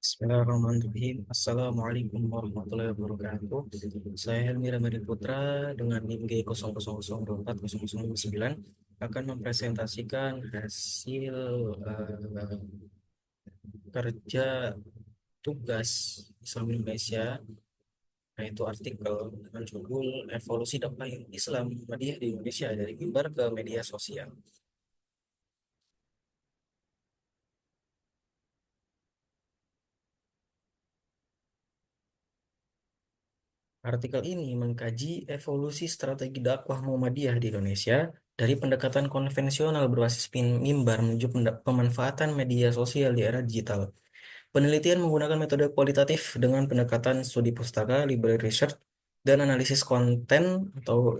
Bismillahirrahmanirrahim. Assalamualaikum warahmatullahi wabarakatuh. Saya Helmi Ramadi Putra dengan NIM G00240059 akan mempresentasikan hasil kerja tugas Islam Indonesia, yaitu artikel dengan judul Evolusi Dakwah Islam Muhammadiyah di Indonesia dari mimbar ke media sosial. Artikel ini mengkaji evolusi strategi dakwah Muhammadiyah di Indonesia dari pendekatan konvensional berbasis mimbar menuju pemanfaatan media sosial di era digital. Penelitian menggunakan metode kualitatif dengan pendekatan studi pustaka, library research, dan analisis konten atau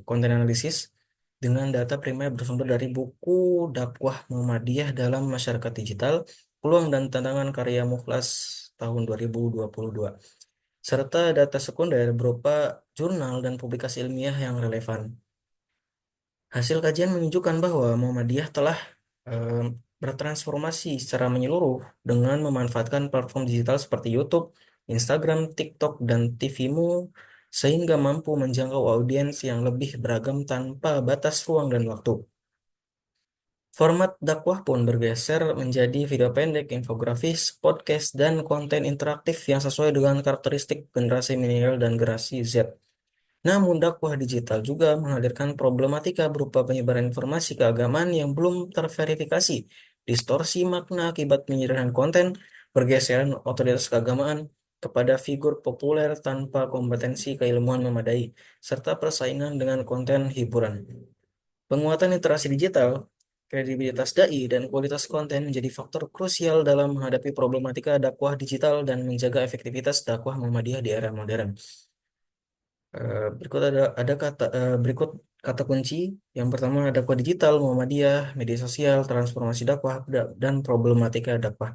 konten analisis dengan data primer bersumber dari buku Dakwah Muhammadiyah dalam Masyarakat Digital, Peluang dan Tantangan karya Mukhlas tahun 2022 serta data sekunder berupa jurnal dan publikasi ilmiah yang relevan. Hasil kajian menunjukkan bahwa Muhammadiyah telah eh, bertransformasi secara menyeluruh dengan memanfaatkan platform digital seperti YouTube, Instagram, TikTok, dan TVMu sehingga mampu menjangkau audiens yang lebih beragam tanpa batas ruang dan waktu. Format dakwah pun bergeser menjadi video pendek, infografis, podcast, dan konten interaktif yang sesuai dengan karakteristik generasi milenial dan generasi Z. Namun, dakwah digital juga menghadirkan problematika berupa penyebaran informasi keagamaan yang belum terverifikasi, distorsi makna akibat penyederhanaan konten, pergeseran otoritas keagamaan kepada figur populer tanpa kompetensi keilmuan memadai, serta persaingan dengan konten hiburan. Penguatan literasi digital, kredibilitas dai, dan kualitas konten menjadi faktor krusial dalam menghadapi problematika dakwah digital dan menjaga efektivitas dakwah Muhammadiyah di era modern. Berikut kata kunci. Yang pertama dakwah digital, Muhammadiyah, media sosial, transformasi dakwah, dan problematika dakwah.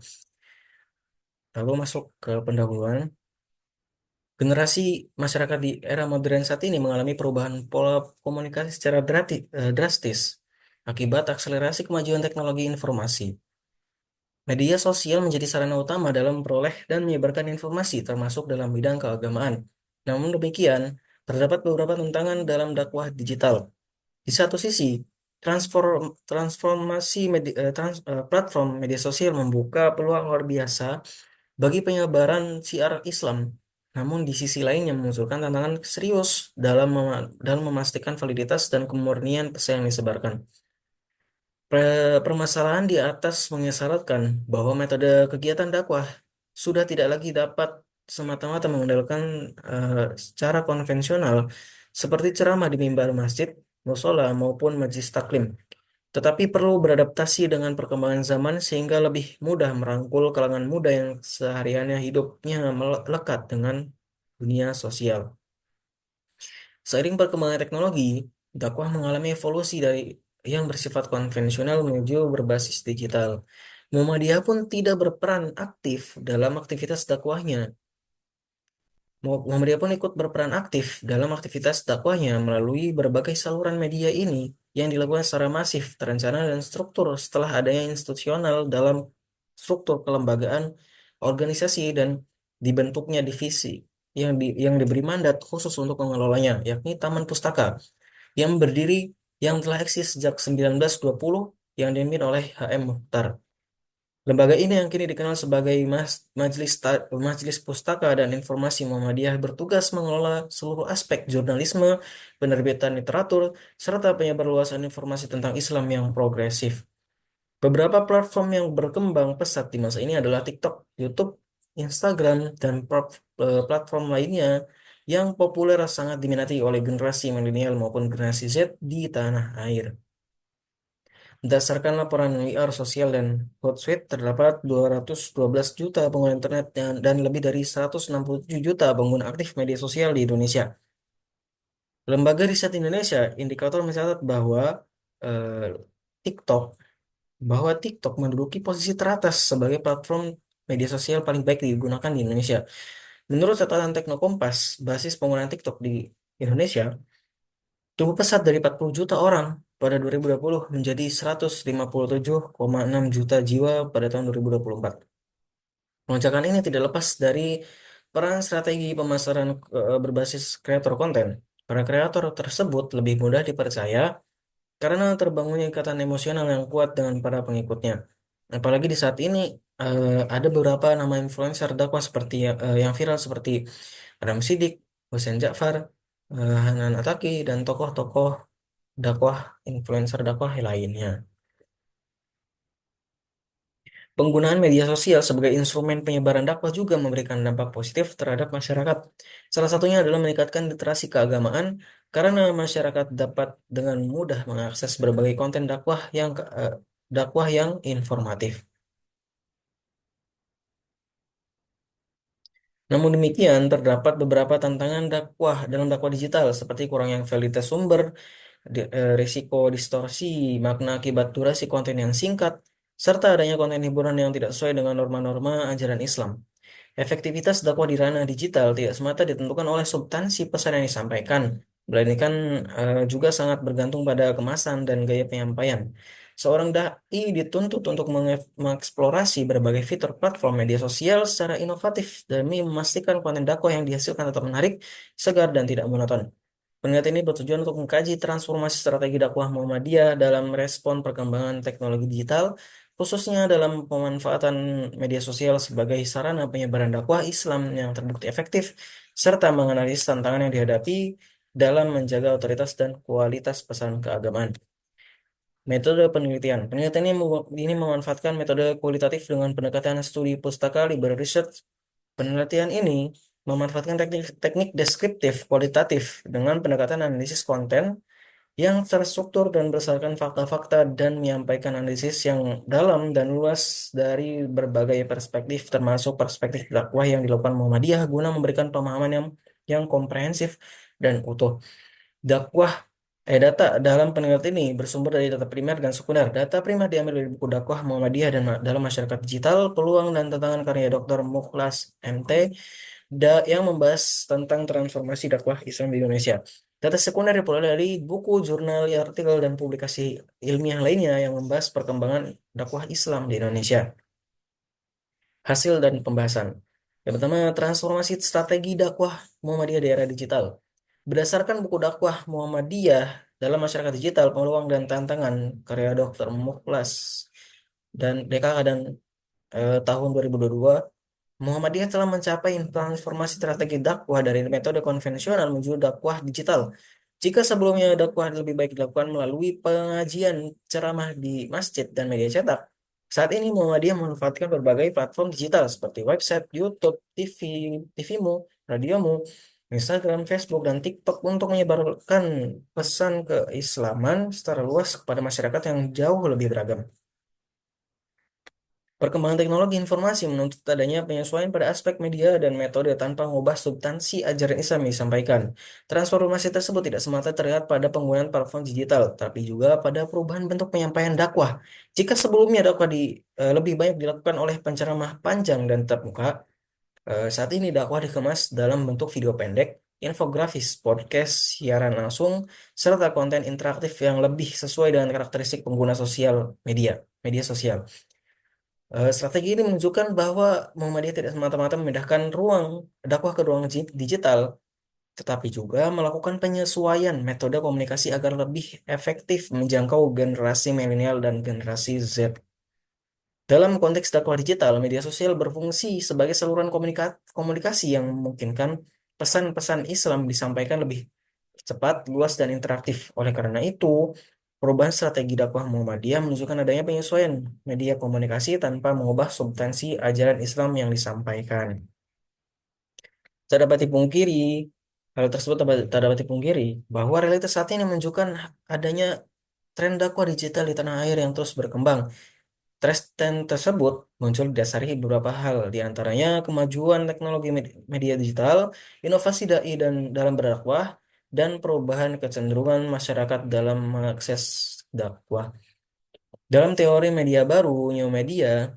Lalu masuk ke pendahuluan. Generasi masyarakat di era modern saat ini mengalami perubahan pola komunikasi secara drastis akibat akselerasi kemajuan teknologi informasi. Media sosial menjadi sarana utama dalam memperoleh dan menyebarkan informasi, termasuk dalam bidang keagamaan. Namun demikian, terdapat beberapa tantangan dalam dakwah digital. Di satu sisi, transformasi platform media sosial membuka peluang luar biasa bagi penyebaran syiar Islam. Namun di sisi lainnya menunjukkan tantangan serius dalam memastikan validitas dan kemurnian pesan yang disebarkan. Permasalahan di atas mengisyaratkan bahwa metode kegiatan dakwah sudah tidak lagi dapat semata-mata mengandalkan secara konvensional seperti ceramah di mimbar masjid, musola maupun majelis taklim, tetapi perlu beradaptasi dengan perkembangan zaman sehingga lebih mudah merangkul kalangan muda yang sehariannya hidupnya melekat dengan dunia sosial. Seiring perkembangan teknologi, dakwah mengalami evolusi dari yang bersifat konvensional menuju berbasis digital. Muhammadiyah pun tidak berperan aktif dalam aktivitas dakwahnya. Muhammadiyah pun ikut berperan aktif dalam aktivitas dakwahnya melalui berbagai saluran media ini yang dilakukan secara masif, terencana, dan struktur setelah adanya institusional dalam struktur kelembagaan, organisasi, dan dibentuknya divisi yang diberi mandat khusus untuk mengelolanya, yakni Taman Pustaka yang berdiri yang telah eksis sejak 1920 yang dipimpin oleh HM Mukhtar. Lembaga ini yang kini dikenal sebagai Majelis Pustaka dan Informasi Muhammadiyah bertugas mengelola seluruh aspek jurnalisme, penerbitan literatur, serta penyebarluasan informasi tentang Islam yang progresif. Beberapa platform yang berkembang pesat di masa ini adalah TikTok, YouTube, Instagram, dan platform lainnya yang populer sangat diminati oleh generasi milenial maupun generasi Z di tanah air. Berdasarkan laporan WR Sosial dan Hootsuite, terdapat 212 juta pengguna internet dan lebih dari 167 juta pengguna aktif media sosial di Indonesia. Lembaga Riset Indonesia Indikator mencatat eh, TikTok TikTok menduduki posisi teratas sebagai platform media sosial paling baik digunakan di Indonesia. Menurut catatan Teknokompas, basis penggunaan TikTok di Indonesia tumbuh pesat dari 40 juta orang pada 2020 menjadi 157,6 juta jiwa pada tahun 2024. Lonjakan ini tidak lepas dari peran strategi pemasaran berbasis kreator konten. Para kreator tersebut lebih mudah dipercaya karena terbangunnya ikatan emosional yang kuat dengan para pengikutnya. Apalagi di saat ini ada beberapa nama influencer dakwah seperti yang viral seperti Adam Sidik, Hussein Ja'far, Hanan Ataki, dan tokoh-tokoh dakwah influencer dakwah lainnya. Penggunaan media sosial sebagai instrumen penyebaran dakwah juga memberikan dampak positif terhadap masyarakat. Salah satunya adalah meningkatkan literasi keagamaan karena masyarakat dapat dengan mudah mengakses berbagai konten dakwah yang informatif. Namun demikian, terdapat beberapa tantangan dakwah dalam dakwah digital seperti kurangnya validitas sumber, risiko distorsi, makna akibat durasi konten yang singkat, serta adanya konten hiburan yang tidak sesuai dengan norma-norma ajaran Islam. Efektivitas dakwah di ranah digital tidak semata ditentukan oleh substansi pesan yang disampaikan, melainkan juga sangat bergantung pada kemasan dan gaya penyampaian. Seorang dai dituntut untuk mengeksplorasi berbagai fitur platform media sosial secara inovatif demi memastikan konten dakwah yang dihasilkan tetap menarik, segar, dan tidak monoton. Penelitian ini bertujuan untuk mengkaji transformasi strategi dakwah Muhammadiyah dalam respon perkembangan teknologi digital, khususnya dalam pemanfaatan media sosial sebagai sarana penyebaran dakwah Islam yang terbukti efektif, serta menganalisis tantangan yang dihadapi dalam menjaga otoritas dan kualitas pesan keagamaan. Metode penelitian. Penelitian ini memanfaatkan metode kualitatif dengan pendekatan studi pustaka library research. Penelitian ini memanfaatkan teknik deskriptif kualitatif dengan pendekatan analisis konten yang terstruktur dan berdasarkan fakta-fakta dan menyampaikan analisis yang dalam dan luas dari berbagai perspektif termasuk perspektif dakwah yang dilakukan Muhammadiyah guna memberikan pemahaman yang komprehensif dan utuh. Dakwah Data dalam penelitian ini bersumber dari data primer dan sekunder. Data primer diambil dari buku dakwah Muhammadiyah dan dalam masyarakat digital, peluang dan tantangan karya Dr. Mukhlas MT yang membahas tentang transformasi dakwah Islam di Indonesia. Data sekunder diperoleh dari buku, jurnal, artikel, dan publikasi ilmiah lainnya yang membahas perkembangan dakwah Islam di Indonesia. Hasil dan pembahasan. Yang pertama, transformasi strategi dakwah Muhammadiyah di era digital. Berdasarkan buku dakwah Muhammadiyah dalam masyarakat digital, peluang dan tantangan karya Dr. Mukhlas dan DKK dan tahun 2022, Muhammadiyah telah mencapai transformasi strategi dakwah dari metode konvensional menuju dakwah digital. Jika sebelumnya dakwah lebih baik dilakukan melalui pengajian ceramah di masjid dan media cetak, saat ini Muhammadiyah memanfaatkan berbagai platform digital seperti website, YouTube, TV, TVmu, radiomu, Instagram, Facebook, dan TikTok untuk menyebarkan pesan keislaman secara luas kepada masyarakat yang jauh lebih beragam. Perkembangan teknologi informasi menuntut adanya penyesuaian pada aspek media dan metode tanpa mengubah substansi ajaran Islam yang disampaikan. Transformasi tersebut tidak semata terlihat pada penggunaan platform digital, tapi juga pada perubahan bentuk penyampaian dakwah. Jika sebelumnya lebih banyak dilakukan oleh penceramah panjang dan terbuka, saat ini dakwah dikemas dalam bentuk video pendek, infografis, podcast, siaran langsung, serta konten interaktif yang lebih sesuai dengan karakteristik pengguna media sosial. Strategi ini menunjukkan bahwa Muhammadiyah tidak semata-mata memindahkan ruang dakwah ke ruang digital, tetapi juga melakukan penyesuaian metode komunikasi agar lebih efektif menjangkau generasi milenial dan generasi Z. Dalam konteks dakwah digital, media sosial berfungsi sebagai saluran komunikasi yang memungkinkan pesan-pesan Islam disampaikan lebih cepat, luas, dan interaktif. Oleh karena itu, perubahan strategi dakwah Muhammadiyah menunjukkan adanya penyesuaian media komunikasi tanpa mengubah substansi ajaran Islam yang disampaikan. Tak dapat dipungkiri, hal tersebut tak dapat dipungkiri bahwa realitas saat ini menunjukkan adanya tren dakwah digital di tanah air yang terus berkembang. Tren tersebut muncul didasari beberapa hal, di antaranya kemajuan teknologi media digital, inovasi dai dan dalam berdakwah, dan perubahan kecenderungan masyarakat dalam mengakses dakwah. Dalam teori media baru, new media,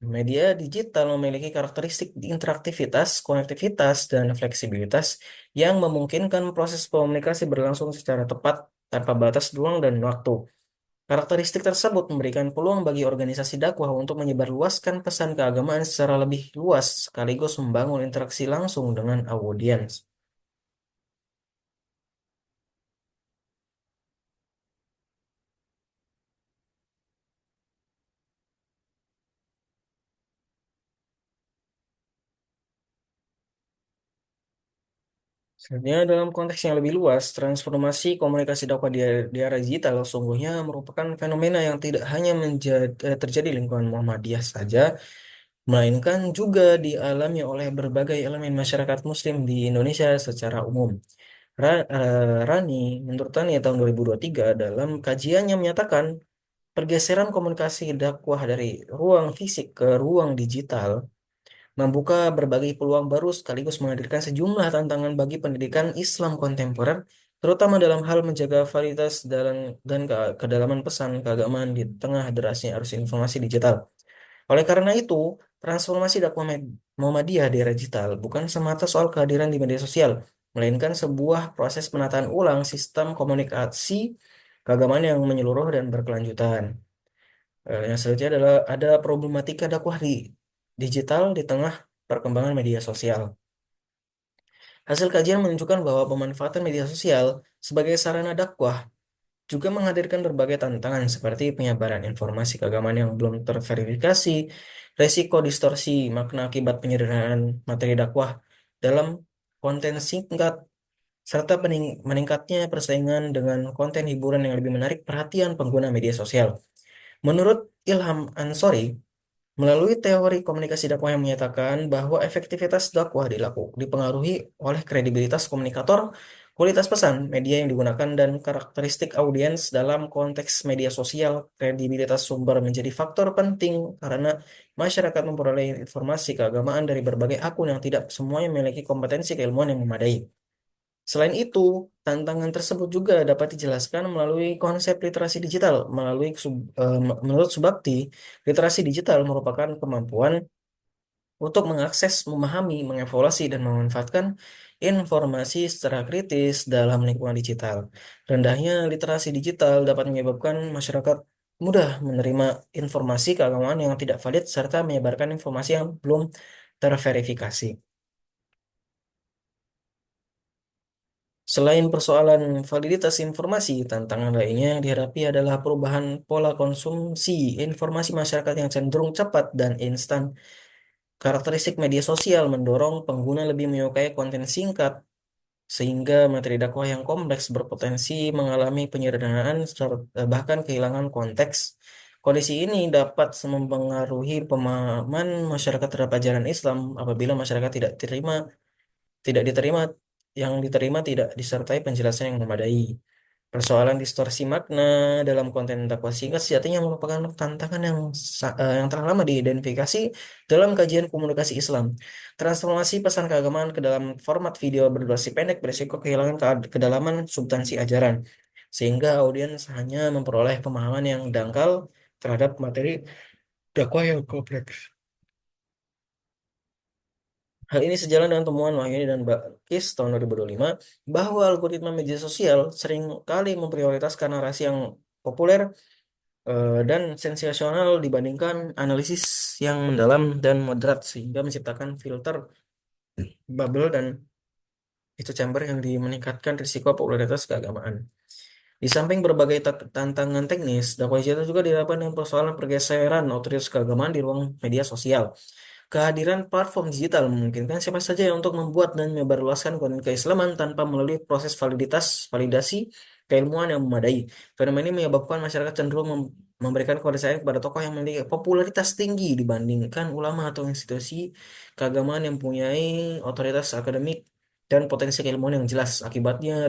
media digital memiliki karakteristik interaktivitas, konektivitas, dan fleksibilitas yang memungkinkan proses komunikasi berlangsung secara tepat tanpa batas ruang dan waktu. Karakteristik tersebut memberikan peluang bagi organisasi dakwah untuk menyebarluaskan pesan keagamaan secara lebih luas, sekaligus membangun interaksi langsung dengan audiens. Sebenarnya dalam konteks yang lebih luas, transformasi komunikasi dakwah di era digital sesungguhnya merupakan fenomena yang tidak hanya terjadi di lingkungan Muhammadiyah saja, melainkan juga dialami oleh berbagai elemen masyarakat Muslim di Indonesia secara umum. Rani, menurut Rani tahun 2023 dalam kajiannya menyatakan pergeseran komunikasi dakwah dari ruang fisik ke ruang digital membuka berbagai peluang baru sekaligus menghadirkan sejumlah tantangan bagi pendidikan Islam kontemporer, terutama dalam hal menjaga validitas dan kedalaman pesan keagamaan di tengah derasnya arus informasi digital. Oleh karena itu, transformasi dakwah Muhammadiyah di era digital bukan semata soal kehadiran di media sosial, melainkan sebuah proses penataan ulang sistem komunikasi keagamaan yang menyeluruh dan berkelanjutan. Yang selanjutnya adalah ada problematika dakwah di digital di tengah perkembangan media sosial. Hasil kajian menunjukkan bahwa pemanfaatan media sosial sebagai sarana dakwah juga menghadirkan berbagai tantangan seperti penyebaran informasi keagamaan yang belum terverifikasi, resiko distorsi makna akibat penyederhanaan materi dakwah dalam konten singkat, serta meningkatnya persaingan dengan konten hiburan yang lebih menarik perhatian pengguna media sosial. Menurut Ilham Ansori, melalui teori komunikasi dakwah yang menyatakan bahwa efektivitas dakwah dipengaruhi oleh kredibilitas komunikator, kualitas pesan, media yang digunakan, dan karakteristik audiens dalam konteks media sosial. Kredibilitas sumber menjadi faktor penting karena masyarakat memperoleh informasi keagamaan dari berbagai akun yang tidak semuanya memiliki kompetensi keilmuan yang memadai. Selain itu, tantangan tersebut juga dapat dijelaskan melalui konsep literasi digital. Menurut Subakti, literasi digital merupakan kemampuan untuk mengakses, memahami, mengevaluasi, dan memanfaatkan informasi secara kritis dalam lingkungan digital. Rendahnya literasi digital dapat menyebabkan masyarakat mudah menerima informasi keagamaan yang tidak valid serta menyebarkan informasi yang belum terverifikasi. Selain persoalan validitas informasi, tantangan lainnya yang dihadapi adalah perubahan pola konsumsi informasi masyarakat yang cenderung cepat dan instan. Karakteristik media sosial mendorong pengguna lebih menyukai konten singkat, sehingga materi dakwah yang kompleks berpotensi mengalami penyederhanaan bahkan kehilangan konteks. Kondisi ini dapat mempengaruhi pemahaman masyarakat terhadap ajaran Islam apabila masyarakat tidak diterima yang diterima tidak disertai penjelasan yang memadai. Persoalan distorsi makna dalam konten dakwah singkat sejatinya merupakan tantangan yang telah lama diidentifikasi dalam kajian komunikasi Islam. Transformasi pesan keagamaan ke dalam format video berdurasi pendek berisiko kehilangan kedalaman substansi ajaran, sehingga audiens hanya memperoleh pemahaman yang dangkal terhadap materi dakwah yang kompleks. Hal ini sejalan dengan temuan Wahyuni dan Bakis tahun 2025 bahwa algoritma media sosial sering kali memprioritaskan narasi yang populer dan sensasional dibandingkan analisis yang mendalam dan moderat sehingga menciptakan filter bubble dan echo chamber yang meningkatkan risiko popularitas keagamaan. Di samping berbagai tantangan teknis, dakwah digital juga dihadapkan dengan persoalan pergeseran otoritas keagamaan di ruang media sosial. Kehadiran platform digital memungkinkan siapa saja untuk membuat dan menyebarluaskan konten keislaman tanpa melalui proses validasi keilmuan yang memadai. Fenomena ini menyebabkan masyarakat cenderung memberikan kepercayaan kepada tokoh yang memiliki popularitas tinggi dibandingkan ulama atau institusi keagamaan yang mempunyai otoritas akademik dan potensi keilmuan yang jelas. Akibatnya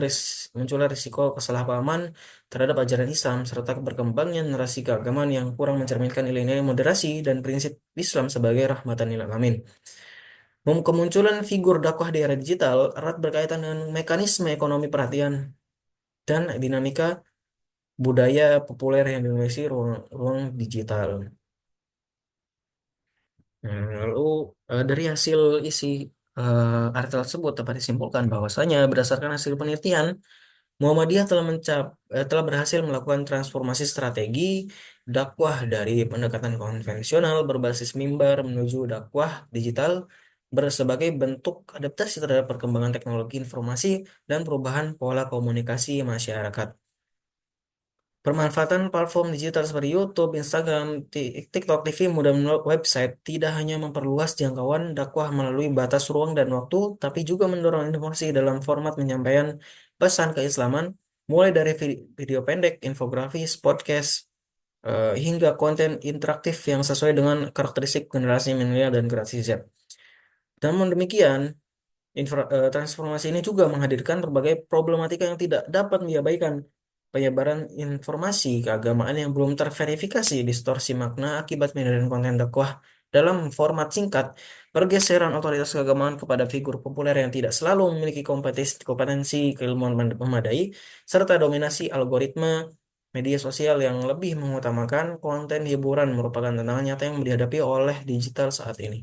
munculnya risiko kesalahpahaman terhadap ajaran Islam serta berkembangnya narasi keagamaan yang kurang mencerminkan nilai-nilai moderasi dan prinsip Islam sebagai rahmatan lil alamin. Kemunculan figur dakwah di era digital erat berkaitan dengan mekanisme ekonomi perhatian dan dinamika budaya populer yang didominasi ruang digital. Nah, lalu dari hasil isi artikel tersebut dapat disimpulkan bahwasanya berdasarkan hasil penelitian Muhammadiyah telah berhasil melakukan transformasi strategi dakwah dari pendekatan konvensional berbasis mimbar menuju dakwah digital sebagai bentuk adaptasi terhadap perkembangan teknologi informasi dan perubahan pola komunikasi masyarakat. Pemanfaatan platform digital seperti YouTube, Instagram, TikTok, TV, dan website tidak hanya memperluas jangkauan dakwah melalui batas ruang dan waktu, tapi juga mendorong inovasi dalam format penyampaian pesan keislaman, mulai dari video pendek, infografis, podcast, hingga konten interaktif yang sesuai dengan karakteristik generasi milenial dan generasi Z. Namun demikian, transformasi ini juga menghadirkan berbagai problematika yang tidak dapat diabaikan. Penyebaran informasi keagamaan yang belum terverifikasi, distorsi makna akibat penyebaran konten dakwah dalam format singkat, pergeseran otoritas keagamaan kepada figur populer yang tidak selalu memiliki kompetensi keilmuan memadai, serta dominasi algoritma media sosial yang lebih mengutamakan konten hiburan merupakan tantangan nyata yang dihadapi oleh digital saat ini.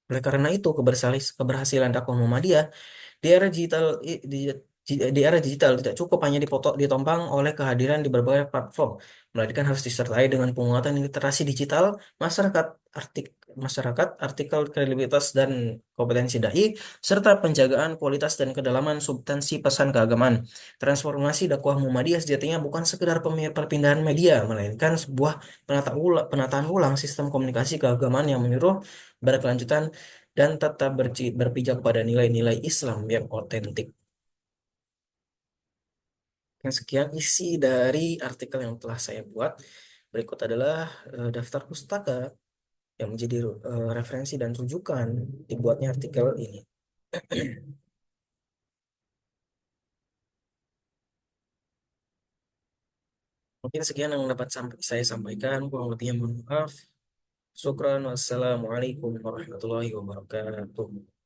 Oleh karena itu, keberhasilan dakwah Muhammadiyah di era digital di era digital tidak cukup hanya ditompang oleh kehadiran di berbagai platform, melainkan harus disertai dengan penguatan literasi digital, masyarakat artik artikel kredibilitas dan kompetensi dai, serta penjagaan kualitas dan kedalaman substansi pesan keagamaan. Transformasi dakwah Muhammadiyah sejatinya bukan sekedar perpindahan media, melainkan sebuah penataan ulang sistem komunikasi keagamaan yang menyeluruh, berkelanjutan, dan tetap berpijak pada nilai-nilai Islam yang otentik. Yang sekian isi dari artikel yang telah saya buat. Berikut adalah daftar pustaka yang menjadi referensi dan rujukan dibuatnya artikel ini. Mungkin sekian yang dapat saya sampaikan. Kurang lebihnya mohon maaf. Syukran. Wassalamualaikum warahmatullahi wabarakatuh.